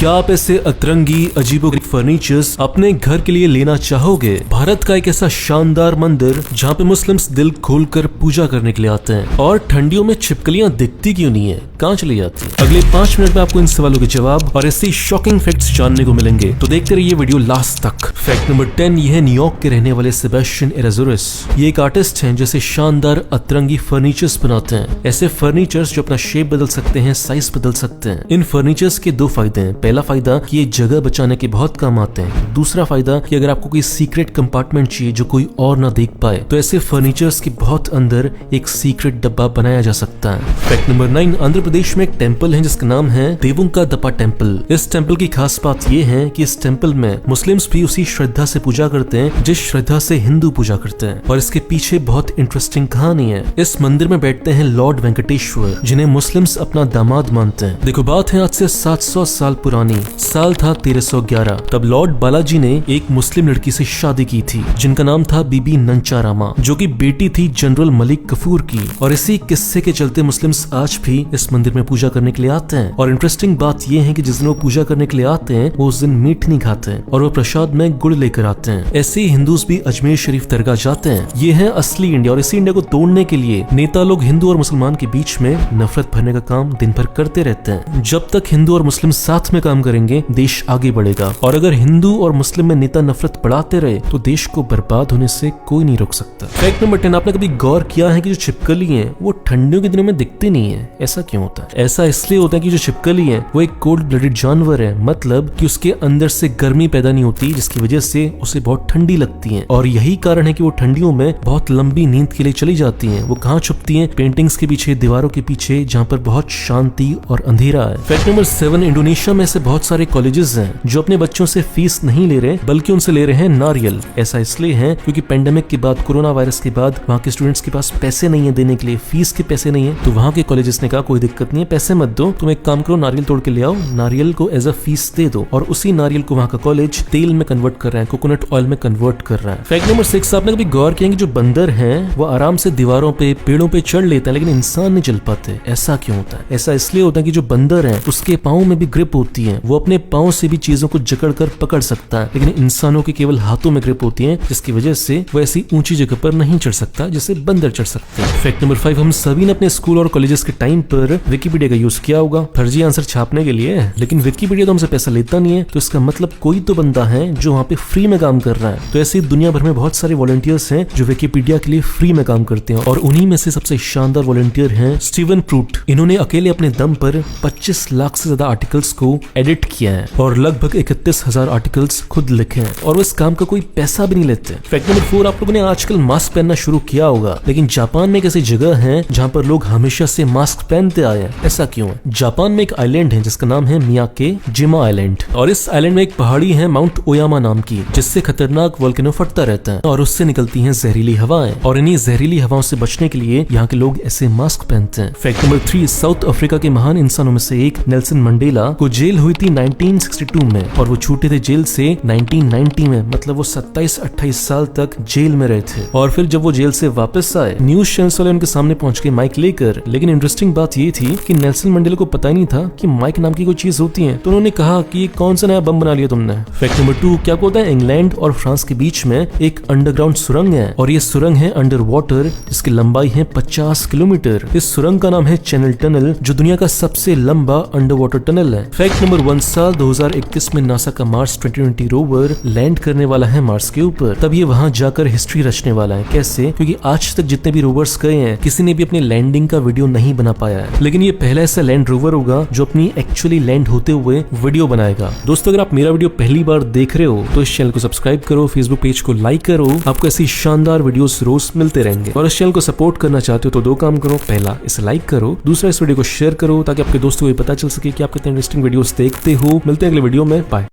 क्या आप ऐसे अतरंगी अजीबोगरीब फर्नीचर्स अपने घर के लिए लेना चाहोगे? भारत का एक ऐसा शानदार मंदिर जहाँ पे मुस्लिम्स दिल खोलकर पूजा करने के लिए आते हैं, और ठंडियों में छिपकलियां दिखती क्यों नहीं है, कहाँ चली जाती है? अगले 5 मिनट में आपको इन सवालों के जवाब और ऐसे शॉकिंग फैक्ट्स जानने को मिलेंगे, तो देखते रहिए वीडियो लास्ट तक। फैक्ट नंबर 10, ये है न्यूयॉर्क के रहने वाले सेबेस्टियन एराजुरस। ये एक आर्टिस्ट हैं जैसे शानदार अतरंगी फर्नीचर्स बनाते हैं। ऐसे फर्नीचर्स जो अपना शेप बदल सकते हैं, साइज बदल सकते हैं। इन फर्नीचर्स के 2 फायदे हैं। पहला फायदा कि ये जगह बचाने के बहुत काम आते हैं। दूसरा फायदा कि अगर आपको कोई सीक्रेट कंपार्टमेंट चाहिए जो कोई और ना देख पाए, तो ऐसे फर्नीचर्स के बहुत अंदर एक सीक्रेट डब्बा बनाया जा सकता है। फैक्ट नंबर 9, आंध्र प्रदेश में एक टेम्पल है जिसका नाम है देवुंका दप्पा टेम्पल। इस टेम्पल की खास बात ये है कि इस टेम्पल में मुस्लिम्स भी उसी श्रद्धा से पूजा करते हैं जिस श्रद्धा से हिंदू पूजा करते हैं, और इसके पीछे बहुत इंटरेस्टिंग कहानी है। इस मंदिर में बैठते हैं लॉर्ड वेंकटेश्वर, जिन्हें मुस्लिम्स अपना दामाद मानते हैं। देखो, बात है आज से 700 साल पुरानी। साल था 1311। तब लॉर्ड बालाजी ने एक मुस्लिम लड़की से शादी की थी जिनका नाम था बीबी नंचारामा, जो कि बेटी थी जनरल मलिक कफूर की। और इसी किस्से के चलते मुस्लिम्स आज भी इस मंदिर में पूजा करने के लिए आते हैं। और इंटरेस्टिंग बात यह है कि जिस दिन वो पूजा करने के लिए आते हैं, वो उस दिन मीट नहीं खाते हैं और वो प्रसाद में गुड़ लेकर आते हैं। ऐसे ही हिंदूज भी अजमेर शरीफ दरगाह जाते हैं। ये है असली इंडिया, और इसी इंडिया को तोड़ने के लिए नेता लोग हिंदू और मुसलमान के बीच में नफरत भरने का काम दिन भर करते रहते हैं। जब तक हिंदू और मुस्लिम साथ में काम करेंगे, देश आगे बढ़ेगा। और अगर हिंदू और मुस्लिम में नेता नफरत बढ़ाते रहे, तो देश को बर्बाद होने से कोई नहीं रोक सकता। फैक्ट नंबर 10, आपने कभी गौर किया है कि जो छिपकली है वो ठंडियों के दिनों में दिखती नहीं है? ऐसा क्यों होता है? ऐसा इसलिए होता है कि जो छिपकली है वो एक कोल्ड ब्लडेड जानवर है, मतलब कि उसके अंदर से गर्मी पैदा नहीं होती, जिसकी वजह से उसे बहुत ठंडी लगती है। और यही कारण है कि वो ठंडियों में बहुत लंबी नींद के लिए चली जाती है। वो कहाँ छुपती है? पेंटिंग्स के पीछे, दीवारों के पीछे, जहाँ पर बहुत शांति और अंधेरा है। फैक्ट नंबर 7, इंडोनेशिया में ऐसे बहुत सारे कॉलेजेस हैं जो अपने बच्चों से फीस नहीं ले रहे, बल्कि उनसे ले रहे हैं नारियल। ऐसा इसलिए है क्योंकि पेंडेमिक के बाद, कोरोना वायरस के बाद, वहाँ के स्टूडेंट्स के पास पैसे नहीं है देने के लिए, फीस के पैसे नहीं है। तो वहाँ के कॉलेजेस ने कहा कोई दिक्कत नहीं है, पैसे मत दो, तुम एक काम करो, नारियल तोड़ के ले आओ, नारियल को एज अ फीस दे दो। और उसी नारियल को वहाँ का कॉलेज तेल में कन्वर्ट कर रहा है, कोकोनट ऑयल में कन्वर्ट कर रहा है। फैक्ट नंबर 6, आपने कभी गौर किया कि जो बंदर हैं वो आराम से दीवारों पे, पेड़ों पे चढ़ लेता है, लेकिन इंसान नहीं चल पाते? ऐसा क्यों होता है? ऐसा इसलिए होता है कि जो बंदर है उसके पाँव में भी ग्रिप होती है, वो अपने पाँव से भी चीजों को जकड़ कर पकड़ सकता है, लेकिन इंसानों की केवल हाथों में ग्रिप होती है, जिसकी वजह से वो ऐसी ऊंची जगह पर नहीं चढ़ सकता जैसे बंदर चढ़ सकते हैं। फैक्ट नंबर 5, हम सभी ने अपने स्कूल और कॉलेजेस के टाइम पर विकिपीडिया का यूज किया होगा फर्जी आंसर छापने के लिए, लेकिन विकिपीडिया तो हमसे पैसा लेता नहीं है, तो इसका मतलब कोई तो बंदा है जो वहाँ पे फ्री में काम कर रहा है। तो ऐसे दुनिया भर में बहुत सारे वॉलंटियर्स हैं जो विकिपीडिया के लिए फ्री में काम करते हैं, और उन्हीं में से सबसे शानदार वॉलंटियर हैं स्टीवन प्रूट। इन्होंने अकेले अपने दम पर 25 लाख से ज्यादा आर्टिकल्स को एडिट किया है और लगभग 31,000 आर्टिकल्स खुद लिखे हैं, और वो इस काम का कोई पैसा भी नहीं लेते। फैक्ट नंबर 4, आप लोगों ने आजकल मास्क पहनना शुरू किया होगा, लेकिन जापान में एक ऐसी जगह है जहाँ पर लोग हमेशा से मास्क पहनते आए हैं। ऐसा क्यों है? जापान में एक आइलैंड है जिसका नाम है मियाके जिमा आइलैंड, और इस आइलैंड में एक पहाड़ी है माउंट ओयामा नाम की, जिससे खतरनाक वोल्केनो फटता रहता है और उससे निकलती हैं जहरीली हवाएं, और इन्हीं जहरीली हवाओं से बचने के लिए यहाँ के लोग ऐसे मास्क पहनते हैं। फैक्ट नंबर 3, साउथ अफ्रीका के महान इंसानों में से एक नेल्सन मंडेला को जेल हुई थी 1962 में, और वो छूटे थे जेल से 1990 में, मतलब वो 27-28 साल तक जेल में रहे थे। और फिर जब वो जेल से वापस आए, न्यूज चैनल्स वाले उनके सामने पहुंच गए माइक लेकर, लेकिन इंटरेस्टिंग बात ये थी कि नेल्सन मंडेला को पता ही नहीं था कि माइक नाम की कोई चीज होती है। तो उन्होंने कहा कि कौन सा नया बम बना लिया तुमने। फैक्ट नंबर 2, क्या होता है, इंग्लैंड और फ्रांस के बीच में एक अंडरग्राउंड सुरंग है, और ये सुरंग है अंडर वाटर, जिसकी लंबाई है 50 किलोमीटर। इस सुरंग का नाम है चैनल टनल, जो दुनिया का सबसे लंबा अंडर वाटर टनल है। फैक्ट नंबर 1, साल 2021 में नासा का मार्स 2020 रोवर लैंड करने वाला है मार्स के ऊपर। तब ये वहां जाकर हिस्ट्री रचने वाला है। कैसे? क्योंकि आज तक जितने भी रोवर्स गए हैं, किसी ने भी अपने लैंडिंग का वीडियो नहीं बना पाया है, लेकिन ये पहला ऐसा लैंड रोवर होगा जो अपनी एक्चुअली लैंड होते हुए वीडियो बनाएगा। दोस्तों, अगर आप मेरा वीडियो पहली बार देख रहे हो तो इस चैनल को सब्सक्राइब करो, फेसबुक पेज को लाइक करो, आपको ऐसी शानदार वीडियोस रोज मिलते रहेंगे। और इस चैनल को सपोर्ट करना चाहते हो तो 2 काम करो, पहला इसे लाइक करो, दूसरा इस वीडियो को शेयर करो, ताकि आपके दोस्तों को पता चल सके कि आप कितने इंटरेस्टिंग वीडियोस देखते हो। मिलते हैं अगले वीडियो में, बाय।